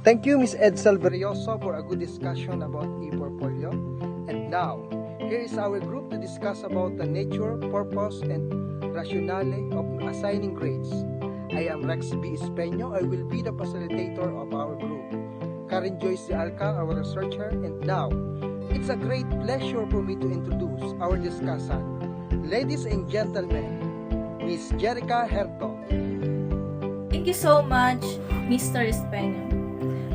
Thank you, Ms. Ed Salverioso, for a good discussion about e-portfolio. And now, here is our group to discuss about the nature, purpose, and rationale of assigning grades. I am Rex B. Espeño. I will be the facilitator of our group. Karen Joyce de Alca, our researcher. And now, it's a great pleasure for me to introduce our discussant. Ladies and gentlemen, Ms. Jerica Herto. Thank you so much, Mr. Espeño.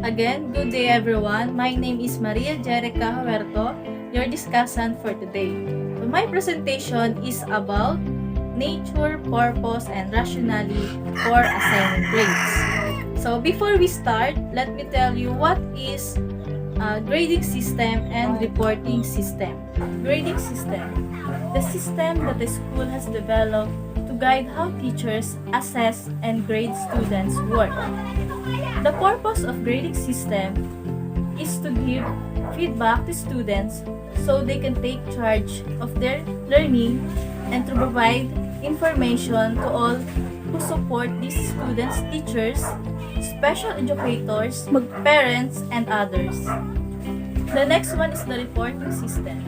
Again, good day everyone. My name is Maria Jerica Huerto, your discussant for today. So my presentation is about nature, purpose, and rationale for assigning grades. So before we start, let me tell you what is grading system and reporting system. Grading system, the system that the school has developed to guide how teachers assess and grade students' work. The purpose of grading system is to give feedback to students so they can take charge of their learning and to provide information to all who support these students, teachers, special educators, parents, and others. The next one is the reporting system.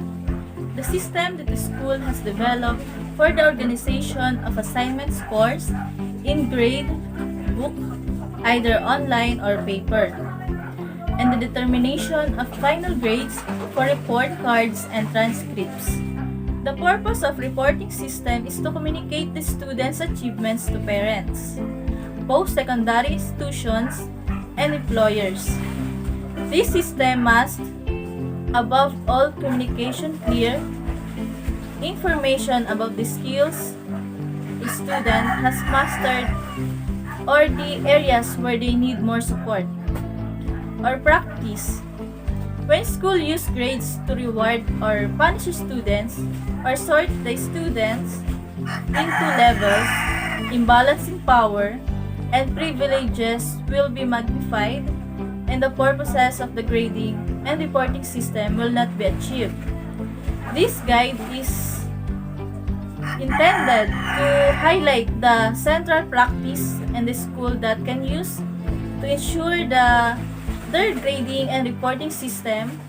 The system that the school has developed for the organization of assignment scores in grade, book, either online or paper, and the determination of final grades for report cards and transcripts. The purpose of reporting system is to communicate the students' achievements to parents, post-secondary institutions, and employers. This system must, above all, communication clear, information about the skills a student has mastered or the areas where they need more support. Or practice. When school use grades to reward or punish students or sort the students into levels, imbalance in power, and privileges will be magnified and the purposes of the grading and reporting system will not be achieved. This guide is intended to highlight the central practice in the school that can use to ensure their grading and reporting system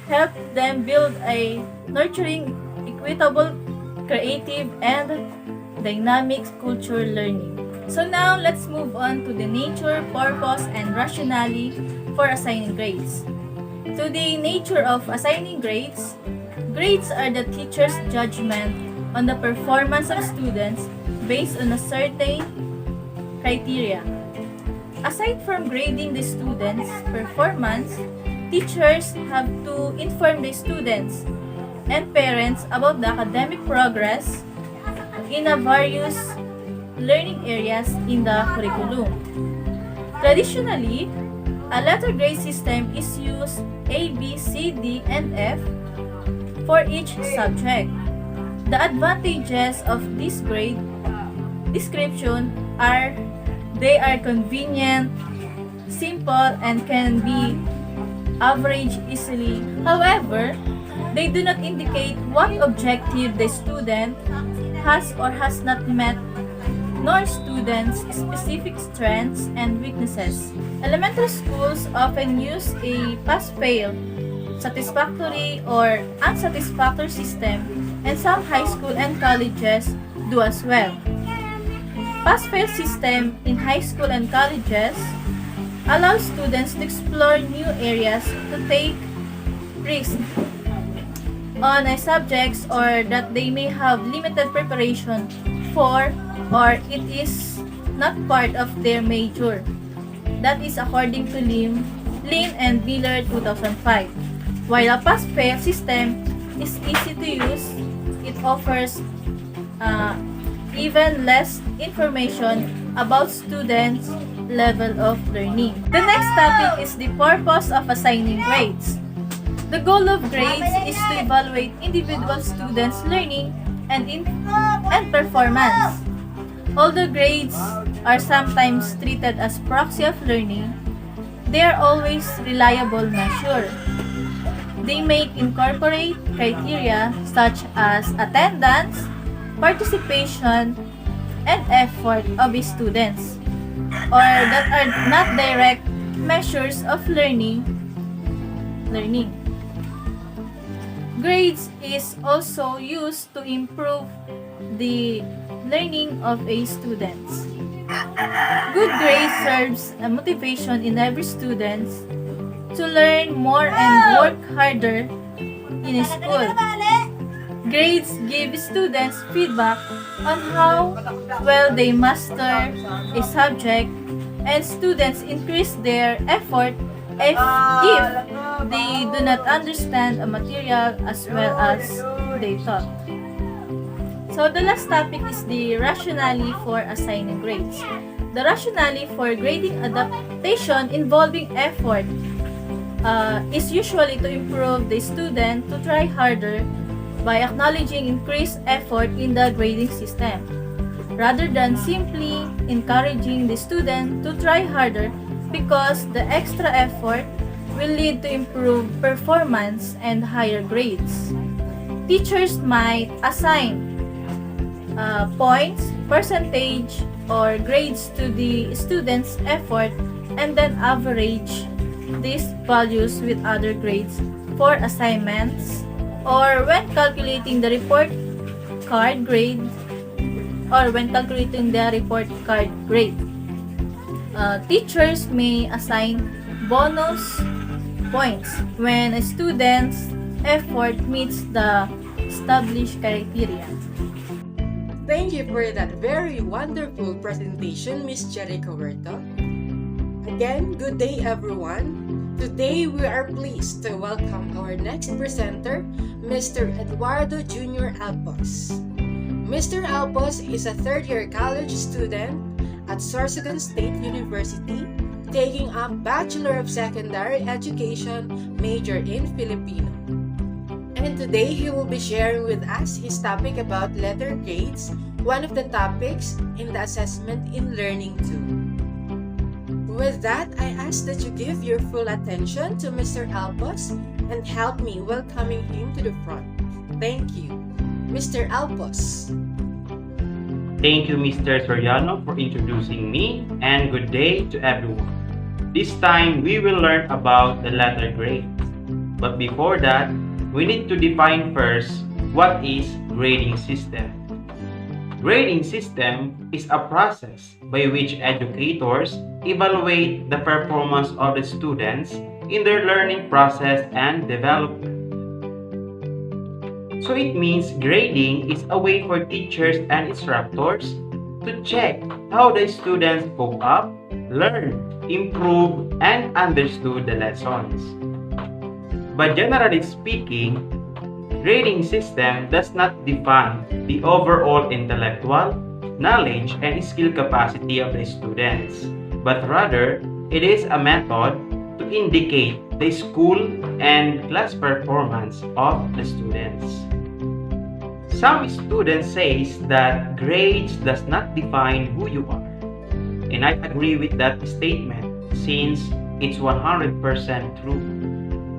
help them build a nurturing, equitable, creative, and dynamic culture learning. So now, let's move on to the nature, purpose, and rationale for assigning grades. To the nature of assigning grades, grades are the teacher's judgment on the performance of students based on a certain criteria. Aside from grading the students' performance, teachers have to inform the students and parents about the academic progress in a various learning areas in the curriculum. Traditionally, a letter grade system is used A, B, C, D, and F for each subject. The advantages of this grade description are they are convenient, simple, and can be averaged easily. However, they do not indicate what objective the student has or has not met, nor students' specific strengths and weaknesses. Elementary schools often use a pass-fail, satisfactory or unsatisfactory system, and some high school and colleges do as well. Pass-fail system in high school and colleges allows students to explore new areas, to take risks on subjects or that they may have limited preparation for, or it is not part of their major. That is according to Lin and Miller 2005. While a pass-fail system is easy to use, it offers even less information about students' level of learning. The next topic is the purpose of assigning grades. The goal of grades is to evaluate individual students' learning and performance. Although grades are sometimes treated as proxy of learning, they are always reliable measure. They may incorporate criteria such as attendance, participation, and effort of students. or that are not direct measures of learning. Grades is also used to improve the learning of a student. Good grades serves a motivation in every student to learn more and work harder in school. Grades give students feedback on how well they master a subject, and students increase their effort if they do not understand a material as well as they thought. So the last topic is the rationale for assigning grades. The rationale for grading adaptation involving effort is usually to improve the student to try harder by acknowledging increased effort in the grading system, rather than simply encouraging the student to try harder, because the extra effort will lead to improved performance and higher grades. Teachers might assign points, percentage, or grades to the student's effort and then average these values with other grades for assignments, or when calculating the report card grade teachers may assign bonus points when a student's effort meets the established criteria. Thank you for that very wonderful presentation, Miss Jericho Huerta. Again, good day everyone. Today we are pleased to welcome our next presenter, Mr. Eduardo Jr. Alpos. Mr. Alpos is a third-year college student at Sorsogon State University, taking up Bachelor of Secondary Education major in Filipino. And today he will be sharing with us his topic about letter grades, one of the topics in the assessment in learning too. With that, I ask that you give your full attention to Mr. Alpos and help me welcoming him to the front. Thank you. Mr. Alpos. Thank you, Mr. Soriano, for introducing me, and good day to everyone. This time, we will learn about the letter grade. But before that, we need to define first what is grading system. Grading system is a process by which educators evaluate the performance of the students in their learning process and development. So it means grading is a way for teachers and instructors to check how the students cope up, learn, improve, and understood the lessons. But generally speaking, grading system does not define the overall intellectual, knowledge, and skill capacity of the students, but rather it is a method to indicate the school and class performance of the students. Some students say that grades does not define who you are, and I agree with that statement since it's 100% true.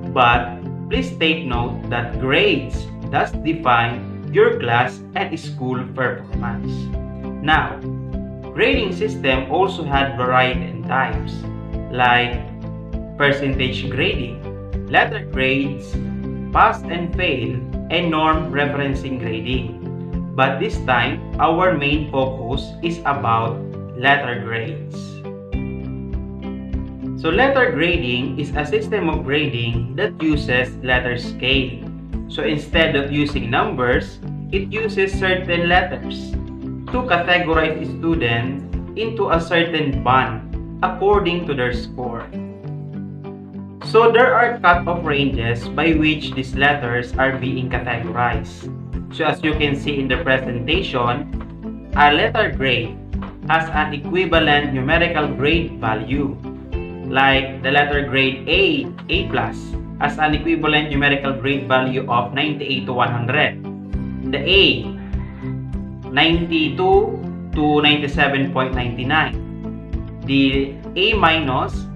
But please take note that grades does define your class and school performance. Now, grading system also had variety and types like percentage grading, letter grades, pass and fail, and norm referencing grading. But this time, our main focus is about letter grades. So letter grading is a system of grading that uses letter scale. So instead of using numbers, it uses certain letters to categorize students into a certain band according to their score. So there are cut-off ranges by which these letters are being categorized. So as you can see in the presentation, a letter grade has an equivalent numerical grade value. Like the letter grade A plus, has an equivalent numerical grade value of 98 to 100. The A, 92 to 97.99. The A minus,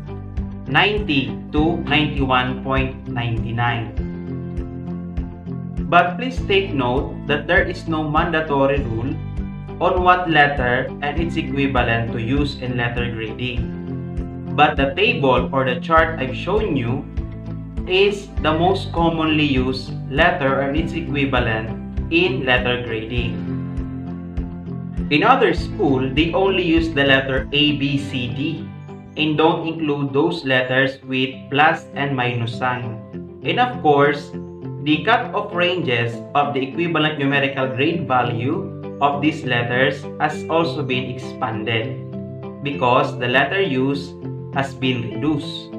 90 to 91.99. But please take note that there is no mandatory rule on what letter and its equivalent to use in letter grading. But the table or the chart I've shown you is the most commonly used letter and its equivalent in letter grading. In other school, they only use the letter A, B, C, D and don't include those letters with plus and minus sign. And of course, the cut-off ranges of the equivalent numerical grade value of these letters has also been expanded because the letter used has been reduced.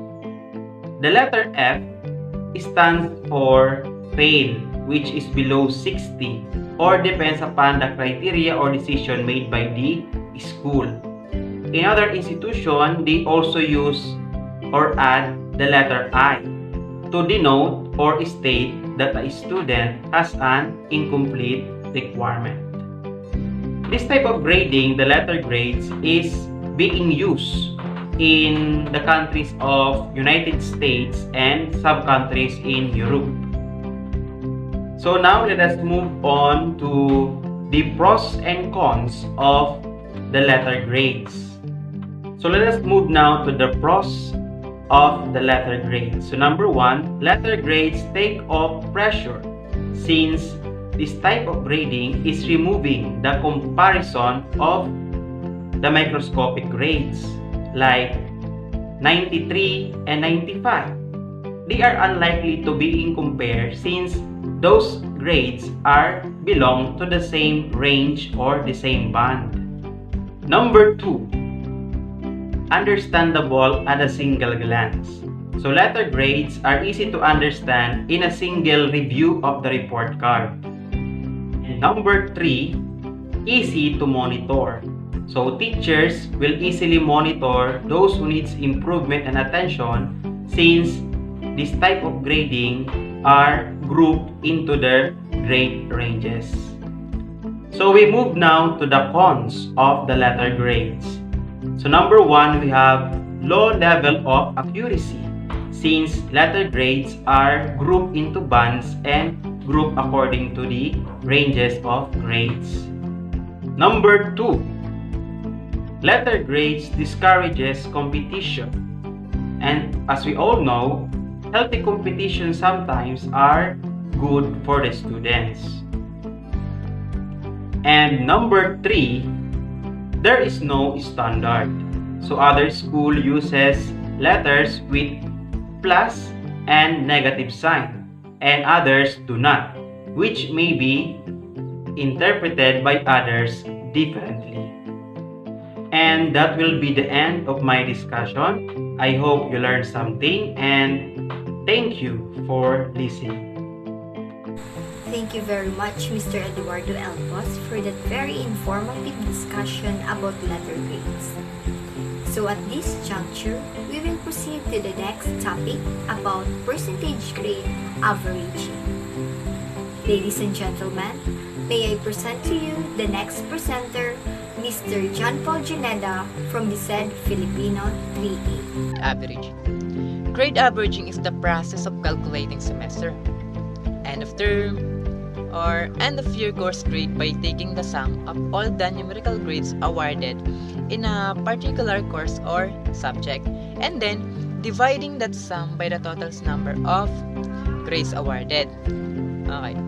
The letter F stands for fail, which is below 60 or depends upon the criteria or decision made by the school. In other institutions, they also use or add the letter I to denote or state that a student has an incomplete requirement. This type of grading, the letter grades, is being used in the countries of United States and some countries in Europe. So now let us move on to the pros and cons of the letter grades. So let us move now to the pros of the letter grades. So number one, letter grades take off pressure since this type of grading is removing the comparison of the microscopic grades like 93 and 95. They are unlikely to be compared since those grades belong to the same range or the same band. Number two, understandable at a single glance. So letter grades are easy to understand in a single review of the report card. And number three, easy to monitor. So teachers will easily monitor those who needs improvement and attention since this type of grading are grouped into their grade ranges. So we move now to the cons of the letter grades. So number one, we have low level of accuracy since letter grades are grouped into bands and grouped according to the ranges of grades. Number two, letter grades discourages competition. And as we all know, healthy competition sometimes are good for the students. And number three, there is no standard. So other school uses letters with plus and negative sign and others do not, which may be interpreted by others differently. And that will be the end of my discussion. I hope you learned something and thank you for listening. Thank you very much, Mr. Eduardo Elpos, for that very informative discussion about letter grades. So at this juncture, we will proceed to the next topic about percentage grade averaging. Ladies and gentlemen, may I present to you the next presenter, Mr. John Paul Juneda from BSED Filipino 3A. Averaging. Grade averaging is the process of calculating semester, end of term, or end of year course grade by taking the sum of all the numerical grades awarded in a particular course or subject and then dividing that sum by the total number of grades awarded. Okay.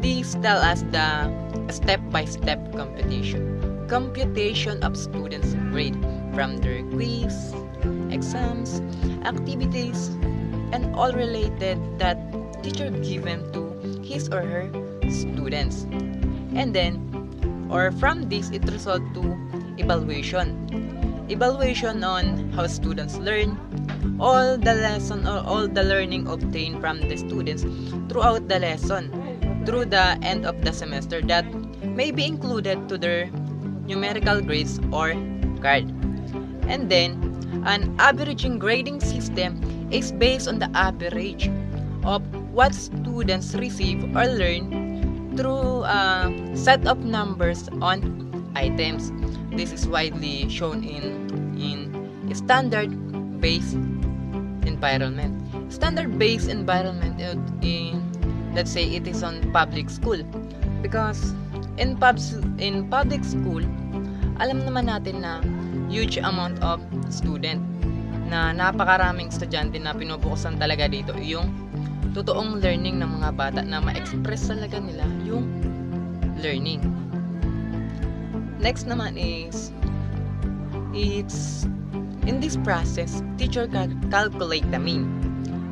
These tell us the step-by-step computation of students' grade from their quiz, exams, activities, and all related that teacher given to his or her students. And then, or from this, it results to evaluation. Evaluation on how students learn, all the lesson or all the learning obtained from the students throughout the lesson, through the end of the semester that may be included to their numerical grades or card. And then, an averaging grading system is based on the average of what students receive or learn through a set of numbers on items. This is widely shown in standard-based environment. Standard-based environment in, let's say, it is on public school because In public school, alam naman natin na huge amount of student, na napakaraming estudyante na pinubukusan talaga dito yung totoong learning ng mga bata, na ma-express talaga nila yung learning. Next naman is, it's in this process, teacher can calculate the mean,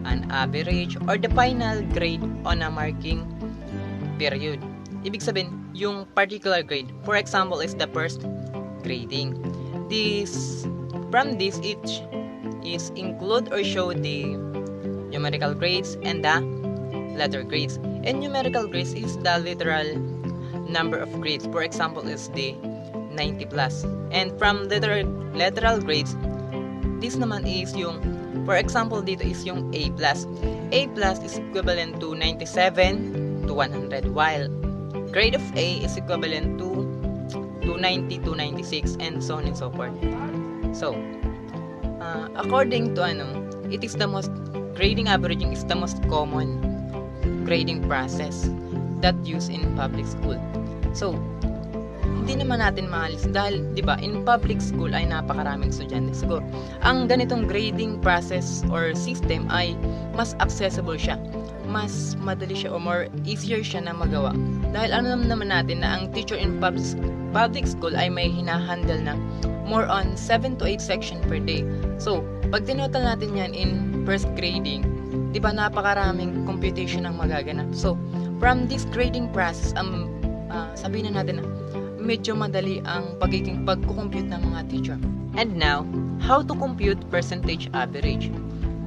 an average, or the final grade on a marking period. Ibig sabihin, yung particular grade, for example, is the first grading. From this, each is include or show the numerical grades and the letter grades. And numerical grades is the literal number of grades. For example, is the 90 plus. And from literal grades, this naman is yung, for example, dito is yung A plus. A plus is equivalent to 97 to 100, while grade of A is equivalent to 90 to 96, and so on and so forth. So, according to it is the most, grading averaging is the most common grading process that used in public school. So, hindi naman natin maalis dahil, di ba, in public school ay napakaraming estudyante. Siguro, ang ganitong grading process or system ay mas accessible siya, mas madali siya, o more easier siya na magawa. Dahil naman natin na ang teacher in public school ay may hinahandle na more on 7 to 8 section per day. So, pag tinotal natin yan in first grading, di ba, napakaraming computation ang magaganap. So, from this grading process, sabihin na natin na medyo madali ang pagkukompute ng mga teacher. And now, how to compute percentage average.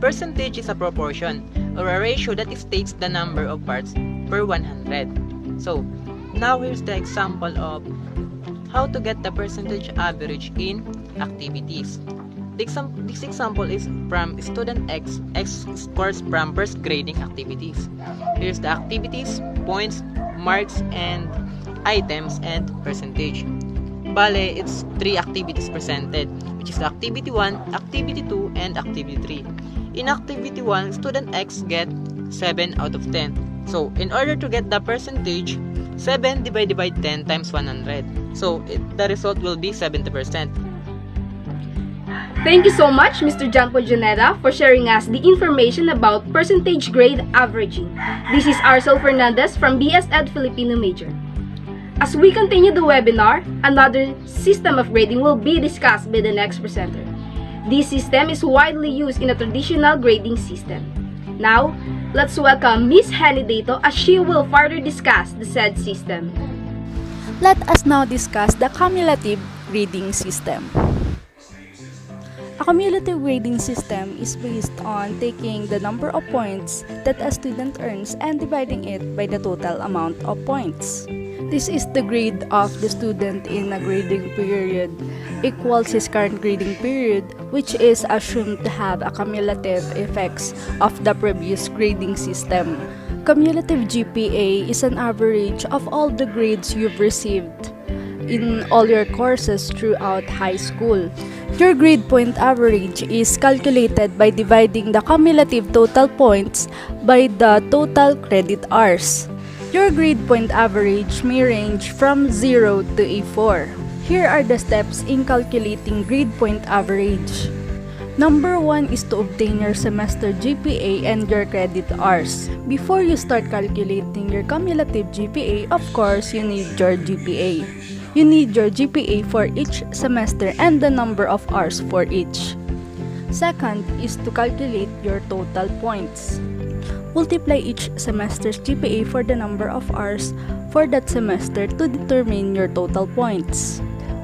Percentage is a proportion or a ratio that states the number of parts per 100. So, now here's the example of how to get the percentage average in activities. This example is from student X scores from first grading activities. Here's the activities, points, marks, and items, and percentage. Bale, it's 3 activities presented, which is activity 1, activity 2, and activity 3. In activity 1, student X get 7 out of 10. So, in order to get the percentage, 7 divided by 10 times 100. So, the result will be 70%. Thank you so much, Mr. Janpo Juneta, for sharing us the information about percentage grade averaging. This is Arcel Fernandez from BSED Filipino major. As we continue the webinar, another system of grading will be discussed by the next presenter. This system is widely used in a traditional grading system. Now, let's welcome Ms. Henny Dato as she will further discuss the said system. Let us now discuss the cumulative grading system. A cumulative grading system is based on taking the number of points that a student earns and dividing it by the total amount of points. This is the grade of the student in a grading period equals his current grading period, which is assumed to have a cumulative effects of the previous grading system. Cumulative GPA is an average of all the grades you've received in all your courses throughout high school. Your grade point average is calculated by dividing the cumulative total points by the total credit hours. Your grade point average may range from 0 to A4. Here are the steps in calculating grade point average. Number 1 is to obtain your semester GPA and your credit hours. Before you start calculating your cumulative GPA, of course, you need your GPA. You need your GPA for each semester and the number of hours for each. Second is to calculate your total points. Multiply each semester's GPA for the number of hours for that semester to determine your total points.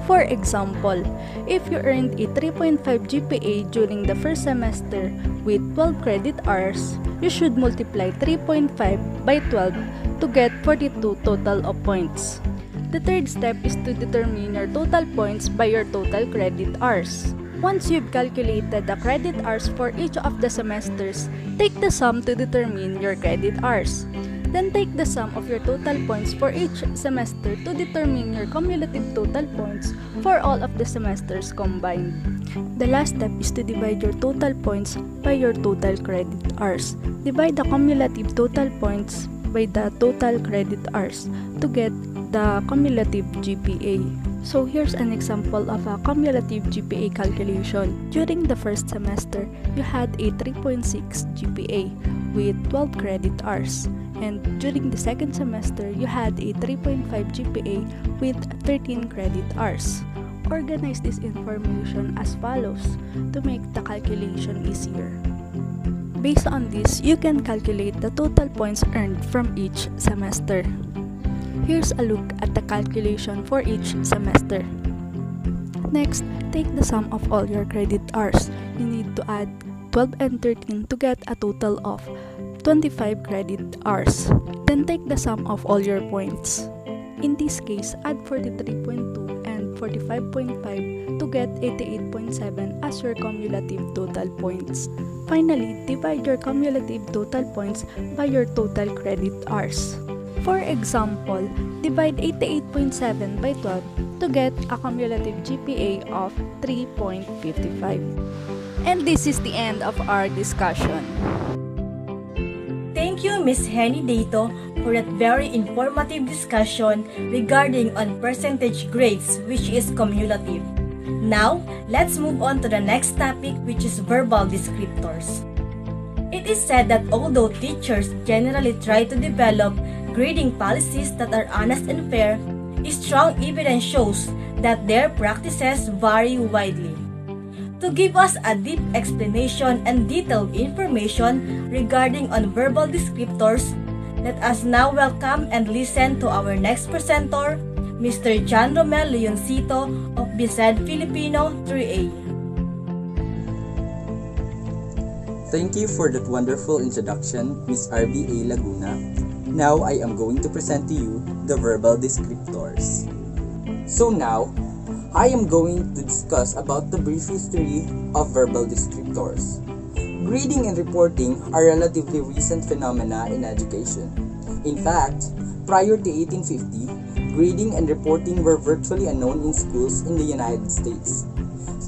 For example, if you earned a 3.5 GPA during the first semester with 12 credit hours, you should multiply 3.5 by 12 to get 42 total of points. The third step is to determine your total points by your total credit hours. Once you've calculated the credit hours for each of the semesters, take the sum to determine your credit hours. Then take the sum of your total points for each semester to determine your cumulative total points for all of the semesters combined. The last step is to divide your total points by your total credit hours. Divide the cumulative total points by the total credit hours to get the cumulative GPA. So here's an example of a cumulative GPA calculation. During the first semester, you had a 3.6 GPA with 12 credit hours. And during the second semester, you had a 3.5 GPA with 13 credit hours. Organize this information as follows to make the calculation easier. Based on this, you can calculate the total points earned from each semester. Here's a look at the calculation for each semester. Next, take the sum of all your credit hours. You need to add 12 and 13 to get a total of 25 credit hours. Then take the sum of all your points. In this case, add 43.2 and 45.5 to get 88.7 as your cumulative total points. Finally, divide your cumulative total points by your total credit hours. For example, divide 88.7 by 12 to get a cumulative GPA of 3.55. And this is the end of our discussion. Thank you, Ms. Henny Dato, for that very informative discussion regarding on percentage grades, which is cumulative. Now, let's move on to the next topic, which is verbal descriptors. It is said that although teachers generally try to develop grading policies that are honest and fair, strong evidence shows that their practices vary widely. To give us a deep explanation and detailed information regarding on verbal descriptors, let us now welcome and listen to our next presenter, Mr. John Romel Leoncito of BSED Filipino 3A. Thank you for that wonderful introduction, Ms. RBA Laguna. Now I am going to present to you the verbal descriptors. So now, I am going to discuss about the brief history of verbal descriptors. Grading and reporting are relatively recent phenomena in education. In fact, prior to 1850, grading and reporting were virtually unknown in schools in the United States.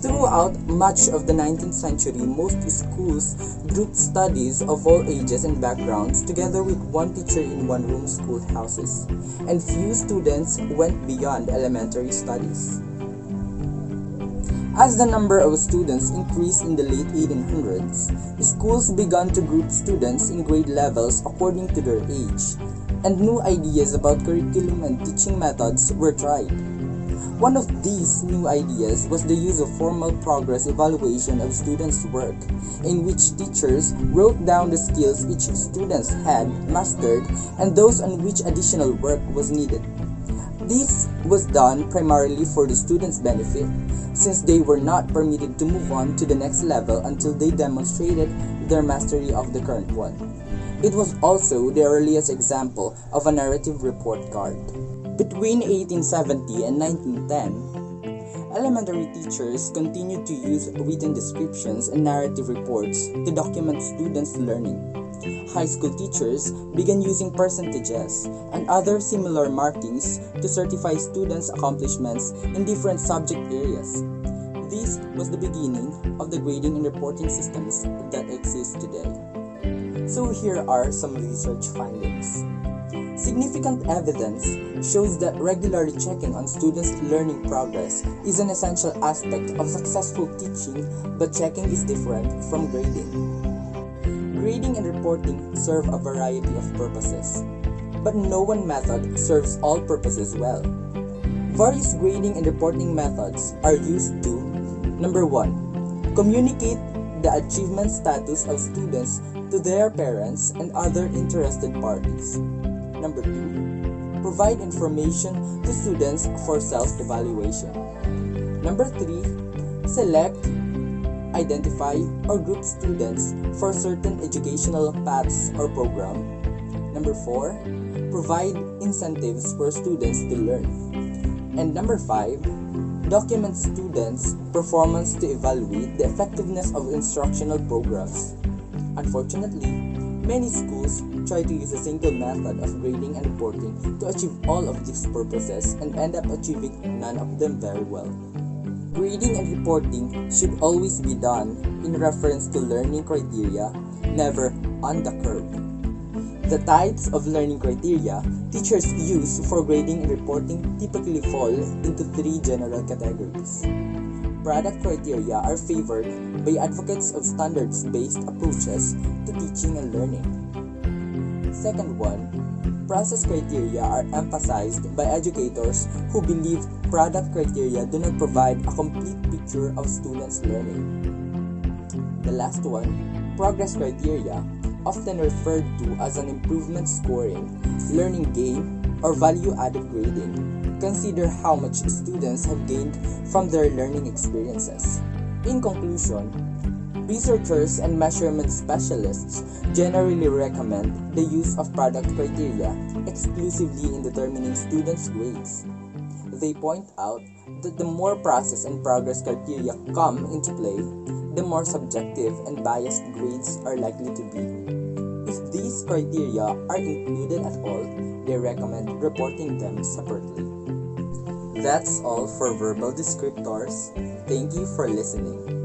Throughout much of the 19th century, most schools grouped studies of all ages and backgrounds together with one teacher in one-room schoolhouses, and few students went beyond elementary studies. As the number of students increased in the late 1800s, schools began to group students in grade levels according to their age, and new ideas about curriculum and teaching methods were tried. One of these new ideas was the use of formal progress evaluation of students' work, in which teachers wrote down the skills each student had mastered and those on which additional work was needed. This was done primarily for the students' benefit, since they were not permitted to move on to the next level until they demonstrated their mastery of the current one. It was also the earliest example of a narrative report card. Between 1870 and 1910, elementary teachers continued to use written descriptions and narrative reports to document students' learning. High school teachers began using percentages and other similar markings to certify students' accomplishments in different subject areas. This was the beginning of the grading and reporting systems that exist today. So here are some research findings. Significant evidence shows that regularly checking on students' learning progress is an essential aspect of successful teaching, but checking is different from grading. Grading and reporting serve a variety of purposes, but no one method serves all purposes well. Various grading and reporting methods are used to: number 1, communicate the achievement status of students to their parents and other interested parties. Number 2, provide information to students for self-evaluation. Number 3, select, identify, or group students for certain educational paths or program. Number 4, provide incentives for students to learn. And number 5, document students' performance to evaluate the effectiveness of instructional programs. Unfortunately, many schools try to use a single method of grading and reporting to achieve all of these purposes and end up achieving none of them very well. Grading and reporting should always be done in reference to learning criteria, never on the curve. The types of learning criteria teachers use for grading and reporting typically fall into three general categories. Product criteria are favored by advocates of standards-based approaches to teaching and learning. Second one, process criteria are emphasized by educators who believe product criteria do not provide a complete picture of students' learning. The last one, progress criteria, often referred to as an improvement scoring, learning gain, or value-added grading, consider how much students have gained from their learning experiences. In conclusion, researchers and measurement specialists generally recommend the use of product criteria exclusively in determining students' grades. They point out that the more process and progress criteria come into play, the more subjective and biased grades are likely to be. If these criteria are included at all, they recommend reporting them separately. That's all for verbal descriptors. Thank you for listening.